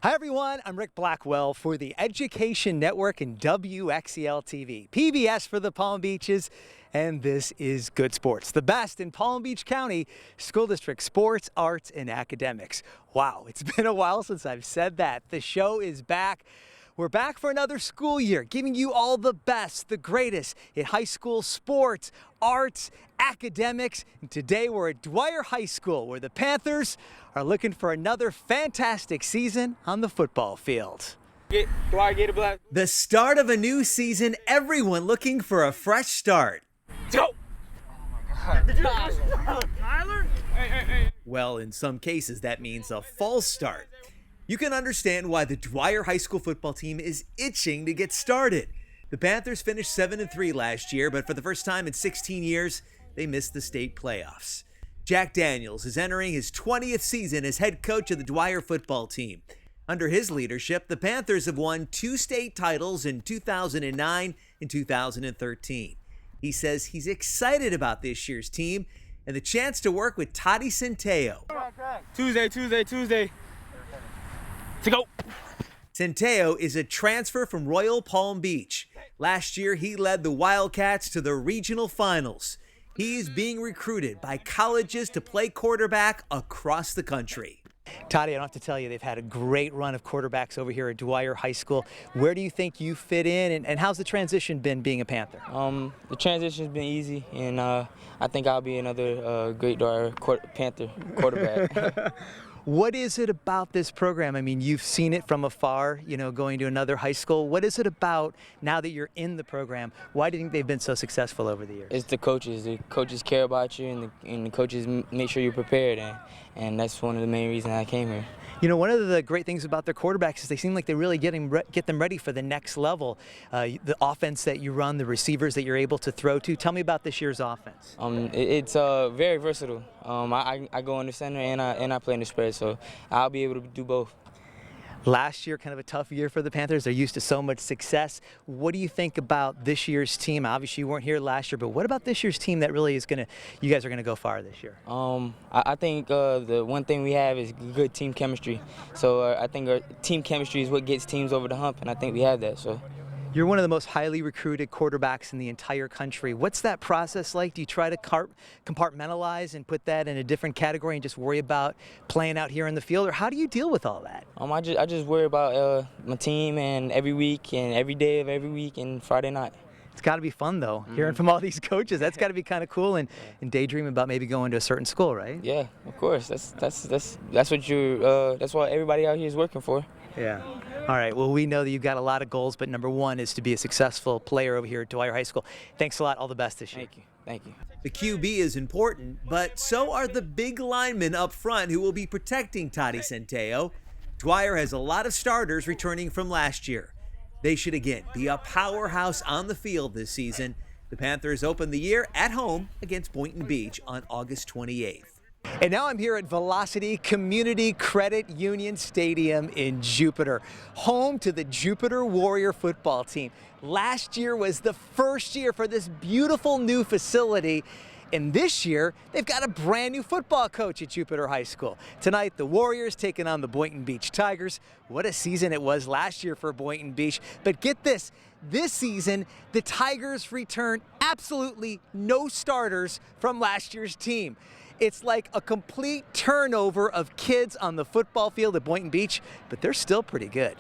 Hi everyone, I'm Ric Blackwell for the Education Network and WXEL TV, PBS for the Palm Beaches, and this is Good Sports, the best in Palm Beach County School District sports, arts, and academics. Wow, it's been a while since I've said that. The show is back. We're back for another school year, giving you all the best, the greatest in high school sports, arts, academics. And today we're at Dwyer High School, where the Panthers are looking for another fantastic season on the football field. The start of a new season, everyone looking for a fresh start. Let's go! Tyler? Well, in some cases, that means a false start. You can understand why the Dwyer High School football team is itching to get started. The Panthers finished 7-3 last year, but for the first time in 16 years, they missed the state playoffs. Jack Daniels is entering his 20th season as head coach of the Dwyer football team. Under his leadership, the Panthers have won 2 state titles in 2009 and 2013. He says he's excited about this year's team and the chance to work with Toddy Centeo. Tuesday. To go. Centeo is a transfer from Royal Palm Beach. Last year, he led the Wildcats to the regional finals. He is being recruited by colleges to play quarterback across the country. Toddy, I don't have to tell you, they've had a great run of quarterbacks over here at Dwyer High School. Where do you think you fit in, and how's the transition been being a Panther? The transition's been easy, and I think I'll be another great Dwyer Panther quarterback. What is it about this program? I mean, you've seen it from afar, going to another high school. What is it about now that you're in the program? Why do you think they've been so successful over the years? It's the coaches. The coaches care about you, and the coaches make sure you're prepared, and that's one of the main reasons I came here. One of the great things about their quarterbacks is they seem like they really get them ready for the next level. The offense that you run, the receivers that you're able to throw to. Tell me about this year's offense. It's very versatile. I go in the center and I play in the spread, so I'll be able to do both. Last year, kind of a tough year for the Panthers. They're used to so much success. What do you think about this year's team? Obviously, you weren't here last year, but what about this year's team that really is you guys are going to go far this year? I think the one thing we have is good team chemistry. So I think our team chemistry is what gets teams over the hump, and I think we have that. So. You're one of the most highly recruited quarterbacks in the entire country. What's that process like? Do you try to compartmentalize and put that in a different category and just worry about playing out here in the field, or how do you deal with all that? I just worry about my team and every week and every day of every week and Friday night. It's got to be fun though, hearing from all these coaches. That's got to be kind of cool, and daydreaming about maybe going to a certain school, right? Yeah, of course. That's what everybody out here is working for. Yeah. All right. Well, we know that you've got a lot of goals, but number one is to be a successful player over here at Dwyer High School. Thanks a lot. All the best this year. Thank you. The QB is important, but so are the big linemen up front who will be protecting Toddy Centeo. Dwyer has a lot of starters returning from last year. They should again be a powerhouse on the field this season. The Panthers open the year at home against Boynton Beach on August 28th. And now I'm here at Velocity Community Credit Union Stadium in Jupiter, home to the Jupiter Warrior football team. Last year was the first year for this beautiful new facility, and this year they've got a brand new football coach at Jupiter High School. Tonight, the Warriors taking on the Boynton Beach Tigers. What a season it was last year for Boynton Beach. But get this season, the Tigers return absolutely no starters from last year's team. It's like a complete turnover of kids on the football field at Boynton Beach, but they're still pretty good.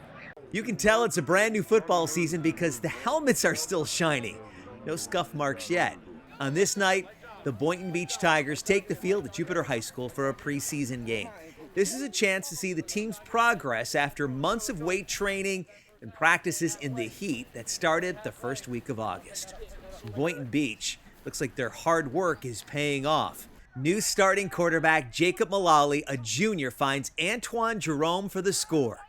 You can tell it's a brand new football season because the helmets are still shiny. No scuff marks yet. On this night, the Boynton Beach Tigers take the field at Jupiter High School for a preseason game. This is a chance to see the team's progress after months of weight training and practices in the heat that started the first week of August. Boynton Beach looks like their hard work is paying off. New starting quarterback Jacob Mullally, a junior, finds Antoine Jerome for the score.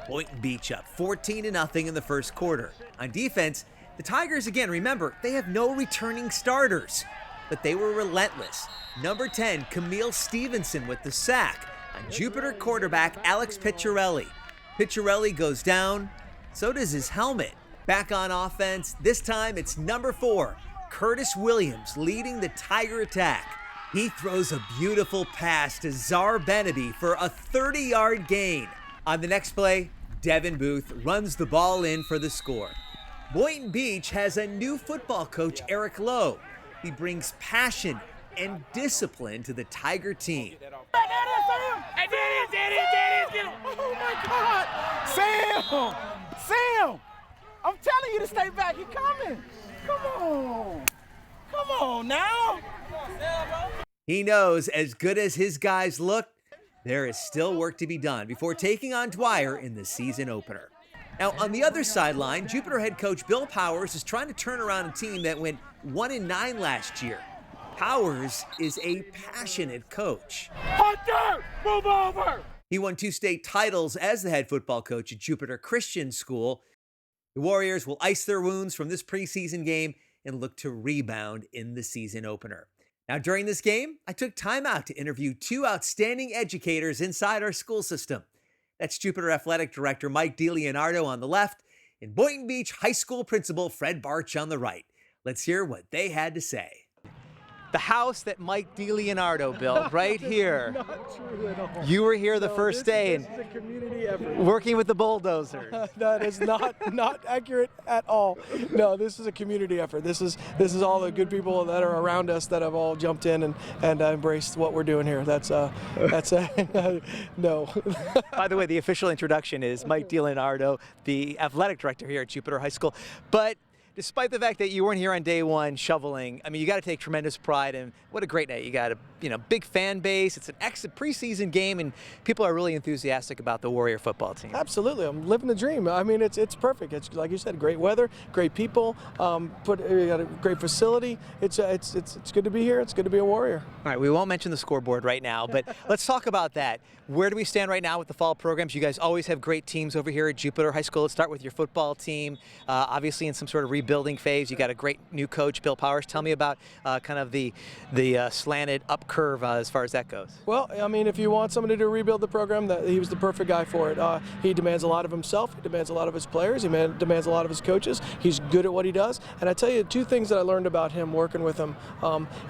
Boynton Beach up 14-0 in the first quarter. On defense, the Tigers again, remember, they have no returning starters, but they were relentless. Number 10, Camille Stevenson with the sack on Jupiter quarterback Alex Picciarelli. Picciarelli goes down, so does his helmet. Back on offense, this time it's number 4, Curtis Williams, leading the Tiger attack. He throws a beautiful pass to Czar Benaby for a 30-yard gain. On the next play, Devin Booth runs the ball in for the score. Boynton Beach has a new football coach, Eric Lowe. He brings passion and discipline to the Tiger team. Oh my God! Sam! I'm telling you to stay back. He coming. Come on now. He knows as good as his guys look, there is still work to be done before taking on Dwyer in the season opener. Now, on the other sideline, Jupiter head coach Bill Powers is trying to turn around a team that went 1-9 last year. Powers is a passionate coach. Hunter, move over. He won 2 state titles as the head football coach at Jupiter Christian School. The Warriors will ice their wounds from this preseason game and look to rebound in the season opener. Now, during this game, I took time out to interview 2 outstanding educators inside our school system. That's Jupiter Athletic Director Mike DiLeonardo on the left and Boynton Beach High School Principal Fred Barch on the right. Let's hear what they had to say. The house that Mike DiLeonardo built right here. Not true at all. You were here the first day This is a community effort. working with the bulldozers. That is not accurate at all. No, this is a community effort. This is all the good people that are around us that have all jumped in and embraced what we're doing here. That's no. By the way, the official introduction is Mike DiLeonardo, the athletic director here at Jupiter High School. But despite the fact that you weren't here on day one shoveling, I mean, you got to take tremendous pride in what a great night. You got a big fan base. It's an excellent preseason game, and people are really enthusiastic about the Warrior football team. Absolutely, I'm living the dream. I mean, it's perfect. It's like you said, great weather, great people, we got a great facility. It's good to be here. It's good to be a Warrior. All right, we won't mention the scoreboard right now, but let's talk about that. Where do we stand right now with the fall programs? You guys always have great teams over here at Jupiter High School. Let's start with your football team. Obviously in some sort of rebuilding phase. You got a great new coach, Bill Powers. Tell me about kind of the slanted up curve as far as that goes. Well, I mean, if you want somebody to rebuild the program, he was the perfect guy for it. He demands a lot of himself. He demands a lot of his players. He demands a lot of his coaches. He's good at what he does. And I tell you, 2 things that I learned about him working with him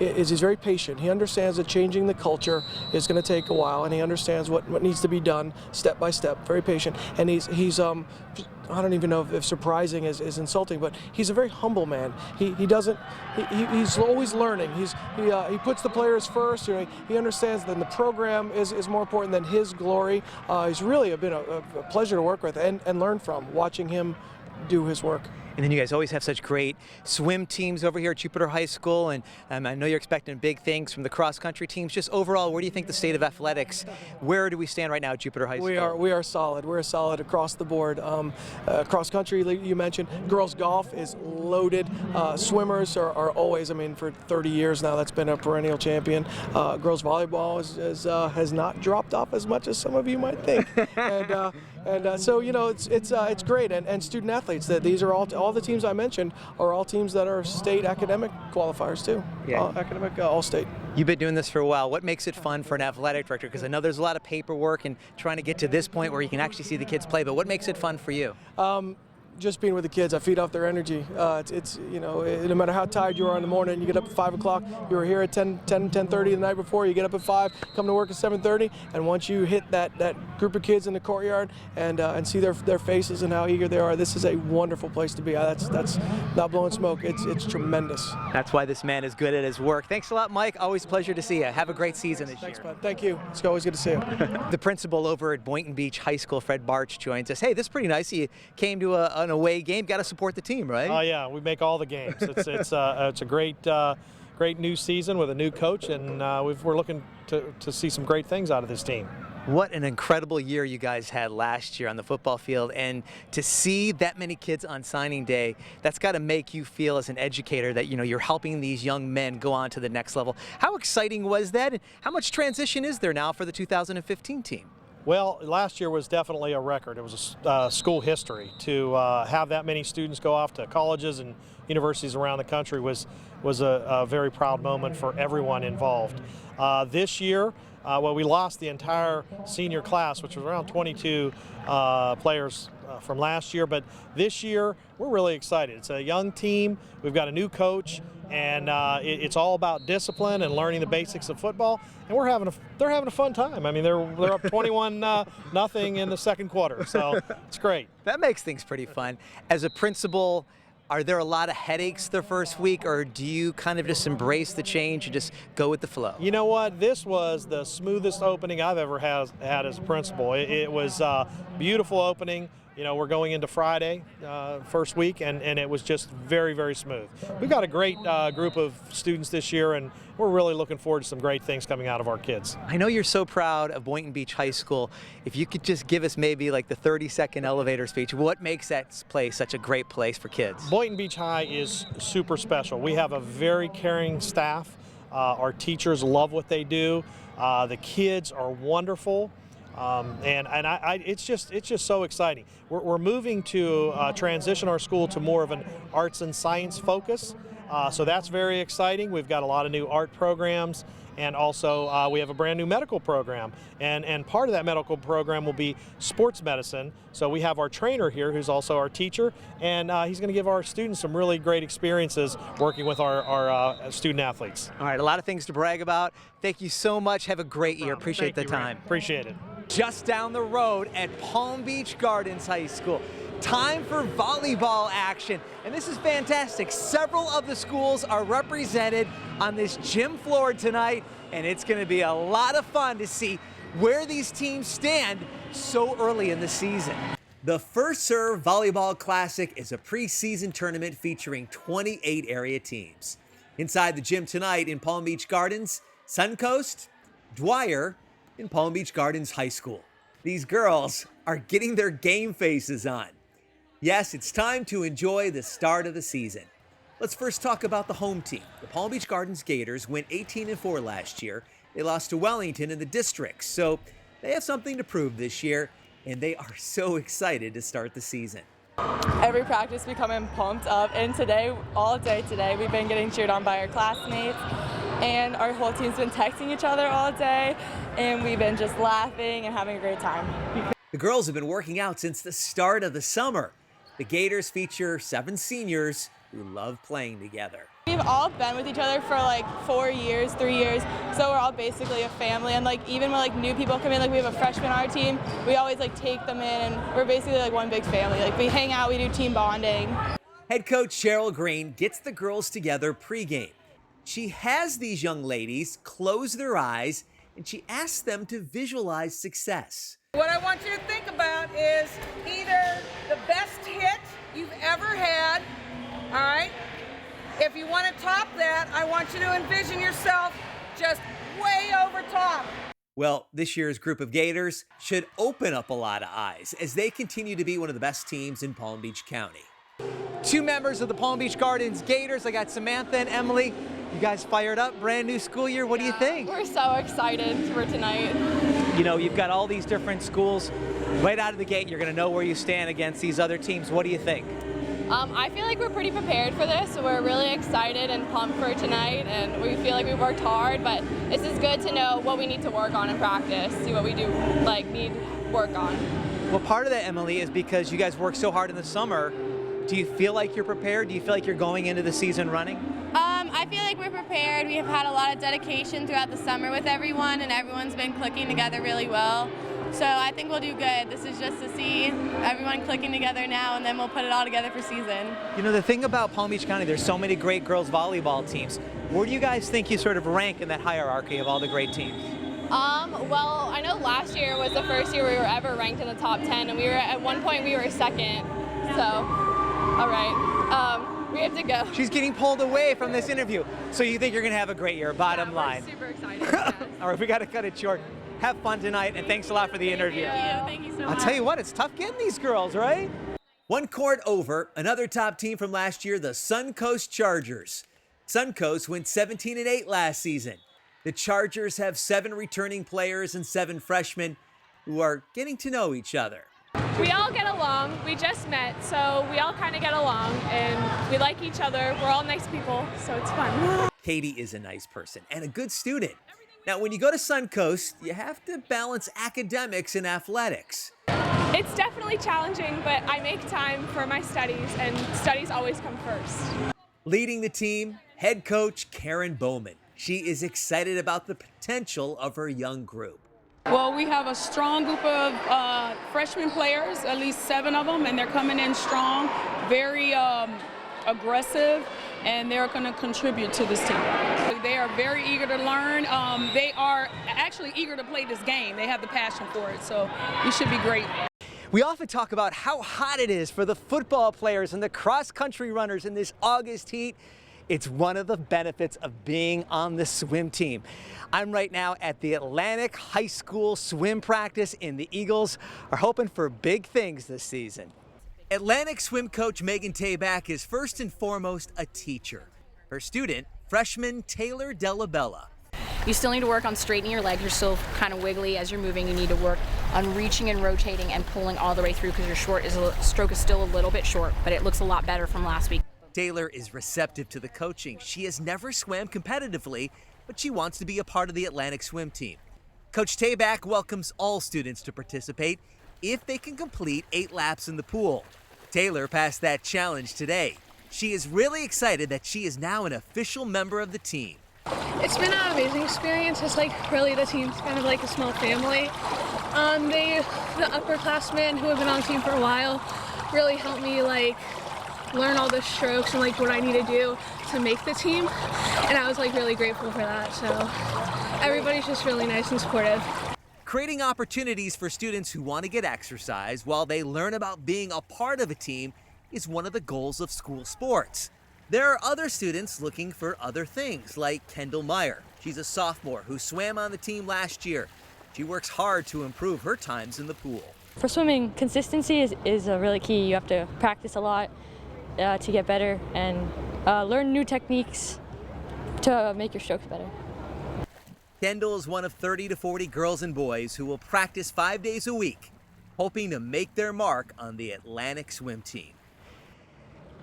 is he's very patient. He understands that changing the culture is going to take a while, and he understands what needs to be done step by step. Very patient. And he's I don't even know if surprising is insulting, but he's a very humble man. He's always learning. He puts the players first. He understands that the program is more important than his glory. He's really been a pleasure to work with and learn from, watching him do his work. And then you guys always have such great swim teams over here at Jupiter High School, and I know you're expecting big things from the cross-country teams. Just overall, where do you think the state of athletics, where do we stand right now at Jupiter High School? We are solid. We're solid across the board. Cross-country, you mentioned, girls golf is loaded. Swimmers are always, I mean, for 30 years now, that's been a perennial champion. Girls volleyball has not dropped off as much as some of you might think. So it's great. And student athletes, that these are all the teams I mentioned are all teams that are state academic qualifiers too. Yeah. Academic all-state. You've been doing this for a while. What makes it fun for an athletic director? Because I know there's a lot of paperwork and trying to get to this point where you can actually see the kids play, but what makes it fun for you? Just being with the kids, I feed off their energy. It's no matter how tired you are in the morning, you get up at 5 o'clock, you were here at 10:30 the night before, you get up at 5, come to work at 7:30, and once you hit that group of kids in the courtyard and see their faces and how eager they are, this is a wonderful place to be. That's not blowing smoke. It's tremendous. That's why this man is good at his work. Thanks a lot, Mike. Always a pleasure to see you. Have a great season this year. Thanks, man. Thank you. It's always good to see you. The principal over at Boynton Beach High School, Fred Barch, joins us. Hey, this is pretty nice. You came to an away game. Got to support the team, right? Oh yeah, we make all the games. It's a great new season with a new coach, and we're looking to see some great things out of this team. What an incredible year you guys had last year on the football field, and to see that many kids on signing day, that's got to make you feel as an educator that you're helping these young men go on to the next level. How exciting was that, and how much transition is there now for the 2015 team? Well, last year was definitely a record. It was a school history. To have that many students go off to colleges and universities around the country was a very proud moment for everyone involved. This year, we lost the entire senior class, which was around 22 players from last year, but this year we're really excited. It's a young team. We've got a new coach, and it's all about discipline and learning the basics of football. And they're having a fun time. I mean, they're up 21-0 in the second quarter, so it's great. That makes things pretty fun. As a principal, are there a lot of headaches the first week, or do you kind of just embrace the change and just go with the flow? You know what? This was the smoothest opening I've ever had as a principal. It was a beautiful opening. You know, we're going into Friday, first week, and it was just very, very smooth. We've got a great group of students this year, and we're really looking forward to some great things coming out of our kids. I know you're so proud of Boynton Beach High School. If you could just give us maybe like the 30-second elevator speech, what makes that place such a great place for kids? Boynton Beach High is super special. We have a very caring staff. Our teachers love what they do. The kids are wonderful. It's just so exciting. We're moving to transition our school to more of an arts and science focus, so that's very exciting. We've got a lot of new art programs, and also we have a brand new medical program, and part of that medical program will be sports medicine. So we have our trainer here who's also our teacher, and he's going to give our students some really great experiences working with our student athletes. All right, a lot of things to brag about. Thank you so much. Have a great year. Appreciate the time. Appreciate it. Just down the road at Palm Beach Gardens High School. Time for volleyball action, and this is fantastic. Several of the schools are represented on this gym floor tonight, and it's going to be a lot of fun to see where these teams stand so early in the season. The First Serve Volleyball Classic is a preseason tournament featuring 28 area teams. Inside the gym tonight in Palm Beach Gardens, Suncoast, Dwyer, in Palm Beach Gardens High School. These girls are getting their game faces on. Yes, it's time to enjoy the start of the season. Let's first talk about the home team. The Palm Beach Gardens Gators went 18-4 last year. They lost to Wellington in the district, so they have something to prove this year, and they are so excited to start the season. Every practice we come in pumped up, and today, all day today, we've been getting cheered on by our classmates, and our whole team's been texting each other all day, and we've been just laughing and having a great time. The girls have been working out since the start of the summer. The Gators feature 7 seniors who love playing together. We've all been with each other for like 4 years, 3 years, so we're all basically a family, and like even when like new people come in, like we have a freshman on our team, we always like take them in, and we're basically like one big family. Like we hang out, we do team bonding. Head coach Cheryl Green gets the girls together pregame. She has these young ladies close their eyes, and she asks them to visualize success. What I want you to think about is either the best hit you've ever had, all right? If you want to top that, I want you to envision yourself just way over top. Well, this year's group of Gators should open up a lot of eyes as they continue to be one of the best teams in Palm Beach County. 2 members of the Palm Beach Gardens Gators. I got Samantha and Emily. You guys fired up, brand new school year. What do you think? We're so excited for tonight. You know, you've got all these different schools. Right out of the gate, you're going to know where you stand against these other teams. What do you think? I feel like we're pretty prepared for this, so we're really excited and pumped for tonight, and we feel like we've worked hard, but this is good to know what we need to work on in practice, see what we do need work on. Well, part of that, Emily, is because you guys work so hard in the summer. Do you feel like you're prepared? Do you feel like you're going into the season running? I feel like we're prepared. We have had a lot of dedication throughout the summer with everyone, and everyone's been clicking together really well. So I think we'll do good. This is just to see everyone clicking together now, and then we'll put it all together for season. You know, the thing about Palm Beach County, there's so many great girls volleyball teams. Where do you guys think you sort of rank in that hierarchy of all the great teams? Well, I know last year was the first year we were ever ranked in the top 10, and at one point we were second. So, all right. We have to go. She's getting pulled away from this interview. So you think you're going to have a great year, bottom line. We're super excited. Yes. All right, we got to cut it short. Have fun tonight, and thanks a lot for the interview. Thank you so much. I'll tell you what, it's tough getting these girls, right? One court over, another top team from last year, the Suncoast Chargers. Suncoast went 17-8 last season. The Chargers have 7 returning players and 7 freshmen who are getting to know each other. We all get along. We just met, so we all kind of get along, and we like each other. We're all nice people, so it's fun. Katie is a nice person and a good student. Now, when you go to Suncoast, you have to balance academics and athletics. It's definitely challenging, but I make time for my studies, and studies always come first. Leading the team, head coach Karen Bowman. She is excited about the potential of her young group. Well, we have a strong group of freshman players, at least 7 of them, and they're coming in strong, very aggressive, and they're going to contribute to this team. They are very eager to learn. They are actually eager to play this game. They have the passion for it, so we should be great. We often talk about how hot it is for the football players and the cross-country runners in this August heat. It's one of the benefits of being on the swim team. I'm right now at the Atlantic High School swim practice, and the Eagles are hoping for big things this season. Atlantic swim coach Megan Tabak is first and foremost a teacher. Her student, freshman Taylor Delabella. You still need to work on straightening your legs. You're still kind of wiggly as you're moving. You need to work on reaching and rotating and pulling all the way through because your stroke is still a little bit short, but it looks a lot better from last week. Taylor is receptive to the coaching. She has never swam competitively, but she wants to be a part of the Atlantic swim team. Coach Tabak welcomes all students to participate if they can complete 8 laps in the pool. Taylor passed that challenge today. She is really excited that she is now an official member of the team. It's been an amazing experience. It's like really the team's kind of like a small family. The upperclassmen who have been on the team for a while really helped me like learn all the strokes and like what I need to do to make the team, and I was like really grateful for that. So everybody's just really nice and supportive. Creating opportunities for students who want to get exercise while they learn about being a part of a team is one of the goals of school sports. There are other students looking for other things, like Kendall Meyer. She's a sophomore who swam on the team last year. She works hard to improve her times in the pool. For swimming, consistency is really key. You have to practice a lot to get better and learn new techniques to make your strokes better. Kendall is one of 30 to 40 girls and boys who will practice 5 days a week, hoping to make their mark on the Atlantic swim team.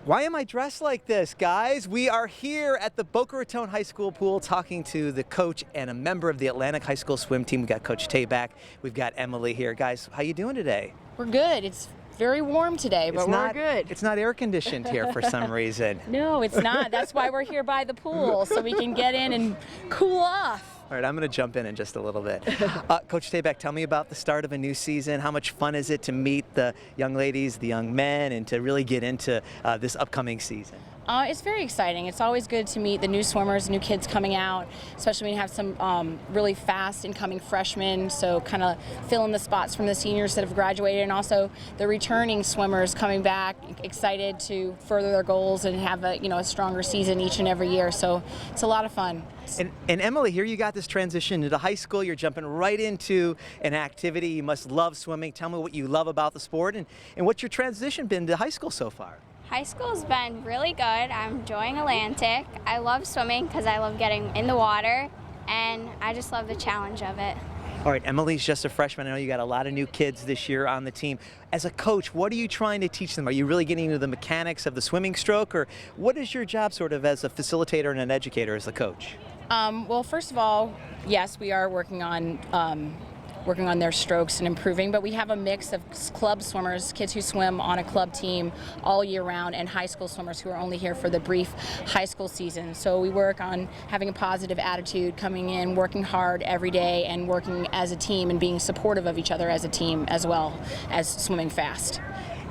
Why am I dressed like this, guys? We are here at the Boca Raton High School pool talking to the coach and a member of the Atlantic High School swim team. We've got Coach Tabak. We've got Emily here. Guys, how you doing today? We're good. It's very warm today, but we're good. It's not air conditioned here for some reason. No, it's not. That's why we're here by the pool, so we can get in and cool off. All right, I'm going to jump in just a little bit. Coach Tabak, tell me about the start of a new season. How much fun is it to meet the young ladies, the young men, and to really get into this upcoming season? It's very exciting. It's always good to meet the new swimmers, new kids coming out, especially when you have some really fast incoming freshmen, so kind of fill in the spots from the seniors that have graduated, and also the returning swimmers coming back, excited to further their goals and have a stronger season each and every year. So it's a lot of fun. And Emily, here you got this transition into high school. You're jumping right into an activity. You must love swimming. Tell me what you love about the sport and what's your transition been to high school so far? High school's been really good. I'm enjoying Atlantic. I love swimming because I love getting in the water, and I just love the challenge of it. All right, Emily's just a freshman. I know you got a lot of new kids this year on the team. As a coach, what are you trying to teach them? Are you really getting into the mechanics of the swimming stroke, or what is your job sort of as a facilitator and an educator as a coach? Well, first of all, yes, we are working on their strokes and improving, but we have a mix of club swimmers, kids who swim on a club team all year round, and high school swimmers who are only here for the brief high school season. So we work on having a positive attitude, coming in, working hard every day, and working as a team and being supportive of each other as a team, as well as swimming fast.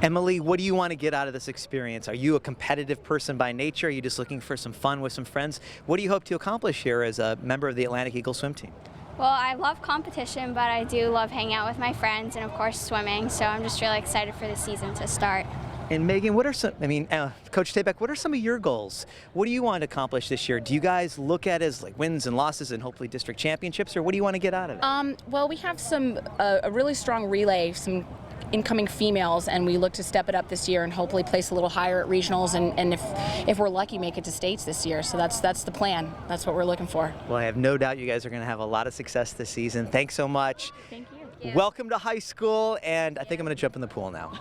Emily, what do you want to get out of this experience? Are you a competitive person by nature? Are you just looking for some fun with some friends? What do you hope to accomplish here as a member of the Atlantic Eagle swim team? Well, I love competition, but I do love hanging out with my friends and, of course, swimming. So I'm just really excited for the season to start. And Megan, what are Coach Tabak, what are some of your goals? What do you want to accomplish this year? Do you guys look at it as like wins and losses and hopefully district championships, or what do you want to get out of it? Well, we have a really strong relay, some incoming females, and we look to step it up this year and hopefully place a little higher at regionals, and if we're lucky, make it to states this year. So that's the plan. That's what we're looking for. Well, I have no doubt you guys are going to have a lot of success this season. Thanks so much. Thank you. Welcome to high school, and I think I'm going to jump in the pool now.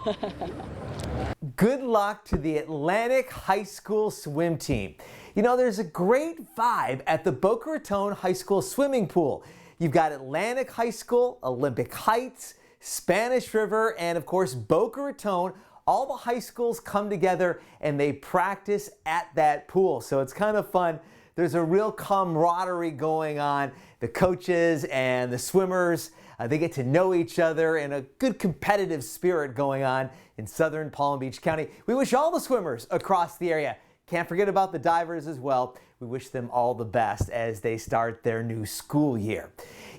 Good luck to the Atlantic High School swim team. You know, there's a great vibe at the Boca Raton High School swimming pool. You've got Atlantic High School, Olympic Heights, Spanish River, and of course Boca Raton. All the high schools come together and they practice at that pool. So it's kind of fun. There's a real camaraderie going on. The coaches and the swimmers, they get to know each other, and a good competitive spirit going on in southern Palm Beach County. We wish all the swimmers across the area. Can't forget about the divers as well. We wish them all the best as they start their new school year.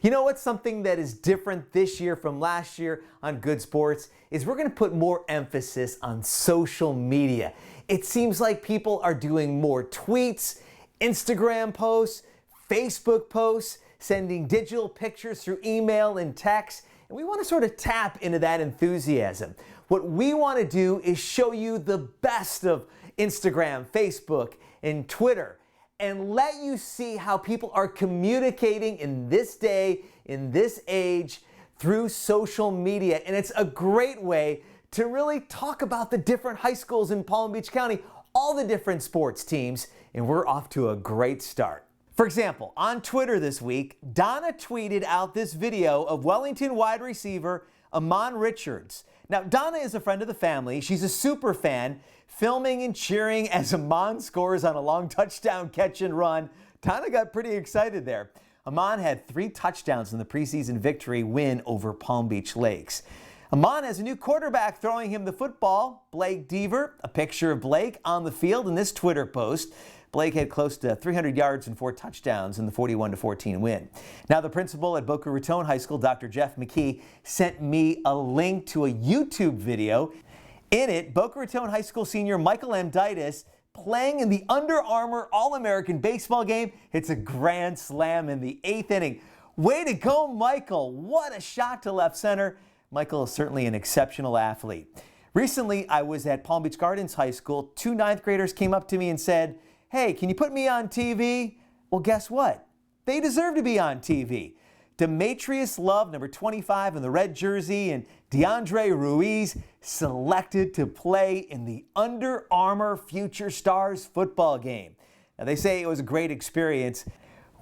You know what's something that is different this year from last year on Good Sports is we're going to put more emphasis on social media. It seems like people are doing more tweets, Instagram posts, Facebook posts, sending digital pictures through email and text, and we want to sort of tap into that enthusiasm. What we want to do is show you the best of Instagram, Facebook, and Twitter, and let you see how people are communicating in this day, in this age, through social media. And it's a great way to really talk about the different high schools in Palm Beach County, all the different sports teams, and we're off to a great start. For example, on Twitter this week, Donna tweeted out this video of Wellington wide receiver Amon Richards. Now, Donna is a friend of the family. She's a super fan, filming and cheering as Amon scores on a long touchdown catch and run. Donna got pretty excited there. Amon had 3 touchdowns in the preseason victory win over Palm Beach Lakes. Amon has a new quarterback throwing him the football, Blake Deaver. A picture of Blake on the field in this Twitter post. Blake had close to 300 yards and 4 touchdowns in the 41-14 win. Now, the principal at Boca Raton High School, Dr. Jeff McKee, sent me a link to a YouTube video. In it, Boca Raton High School senior Michael Amditis, playing in the Under Armour All-American baseball game, hits a grand slam in the 8th inning. Way to go, Michael. What a shot to left center. Michael is certainly an exceptional athlete. Recently, I was at Palm Beach Gardens High School. 2 ninth graders came up to me and said, "Hey, can you put me on TV?" Well, guess what? They deserve to be on TV. Demetrius Love, number 25 in the red jersey, and DeAndre Ruiz selected to play in the Under Armour Future Stars football game. Now, they say it was a great experience.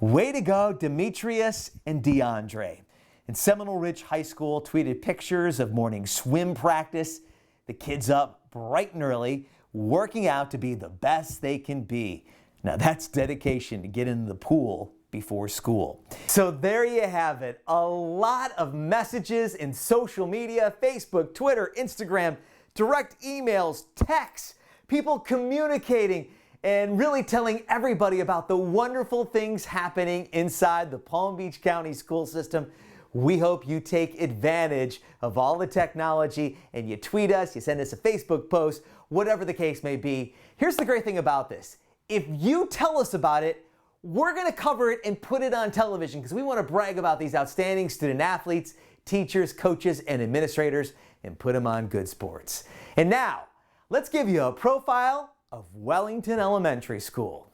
Way to go, Demetrius and DeAndre. And Seminole Ridge High School tweeted pictures of morning swim practice. The kids up bright and early, working out to be the best they can be. Now that's dedication to get in the pool before school. So there you have it. A lot of messages in social media, Facebook, Twitter, Instagram, direct emails, texts, people communicating and really telling everybody about the wonderful things happening inside the Palm Beach County school system. We hope you take advantage of all the technology and you tweet us, you send us a Facebook post, whatever the case may be. Here's the great thing about this. If you tell us about it, we're going to cover it and put it on television because we want to brag about these outstanding student athletes, teachers, coaches, and administrators and put them on Good Sports. And now, let's give you a profile of Wellington Elementary School.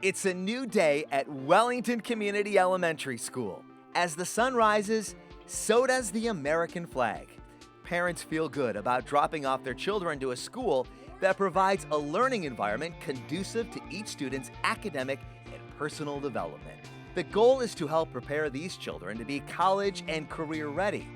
It's a new day at Wellington Community Elementary School. As the sun rises, so does the American flag. Parents feel good about dropping off their children to a school that provides a learning environment conducive to each student's academic and personal development. The goal is to help prepare these children to be college and career ready.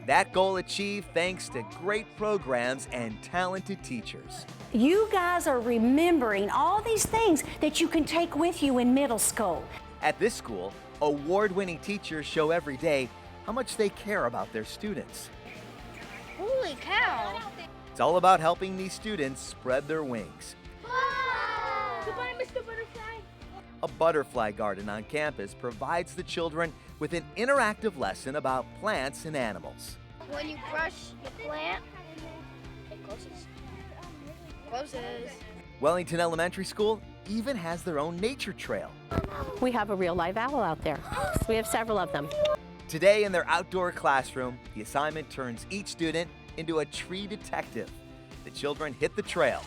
That goal achieved thanks to great programs and talented teachers. You guys are remembering all these things that you can take with you in middle school. At this school, award-winning teachers show every day how much they care about their students. Holy cow! It's all about helping these students spread their wings. Goodbye, Mr. Butterfly. A butterfly garden on campus provides the children with an interactive lesson about plants and animals. When you brush the plant, it closes. Closes. Wellington Elementary School even has their own nature trail. We have a real live owl out there. We have several of them. Today in their outdoor classroom, the assignment turns each student into a tree detective. The children hit the trail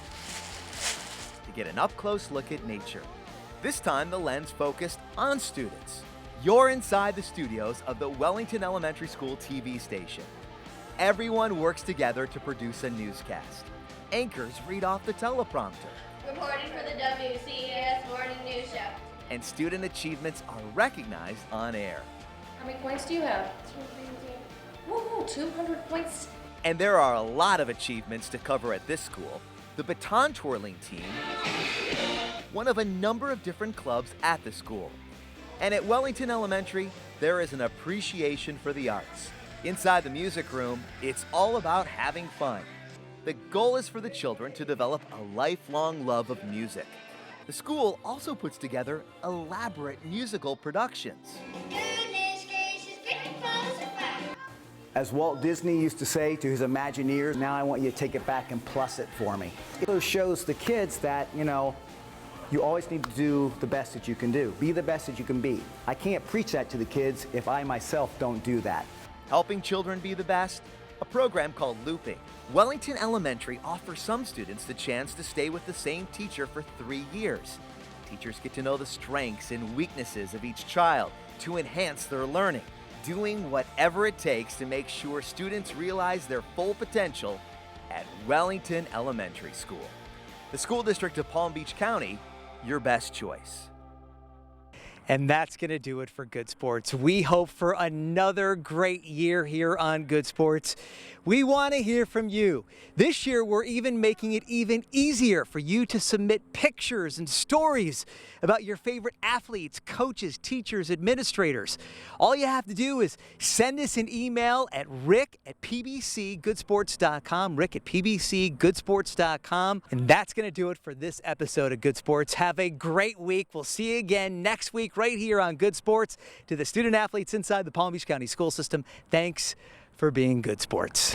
to get an up-close look at nature. This time the lens focused on students. You're inside the studios of the Wellington Elementary School TV station. everyone works together to produce a newscast. Anchors read off the teleprompter. Reporting for the WCAS Morning News Show. And student achievements are recognized on air. How many points do you have? 200. Woohoo, 200 points. And there are a lot of achievements to cover at this school. The baton twirling team, one of a number of different clubs at the school. And at Wellington Elementary, there is an appreciation for the arts. Inside the music room, it's all about having fun. The goal is for the children to develop a lifelong love of music. The school also puts together elaborate musical productions. As Walt Disney used to say to his Imagineers, now I want you to take it back and plus it for me. It shows the kids that, you always need to do the best that you can do. Be the best that you can be. I can't preach that to the kids if I myself don't do that. Helping children be the best? A program called Looping. Wellington Elementary offers some students the chance to stay with the same teacher for 3 years. Teachers get to know the strengths and weaknesses of each child to enhance their learning, doing whatever it takes to make sure students realize their full potential at Wellington Elementary School. The School District of Palm Beach County, your best choice. And that's going to do it for Good Sports. We hope for another great year here on Good Sports. We want to hear from you. This year, we're even making it even easier for you to submit pictures and stories about your favorite athletes, coaches, teachers, administrators. All you have to do is send us an email at rick@pbcgoodsports.com, rick@pbcgoodsports.com. And that's going to do it for this episode of Good Sports. Have a great week. We'll see you again next week right here on Good Sports. To the student athletes inside the Palm Beach County school system, thanks for being Good Sports.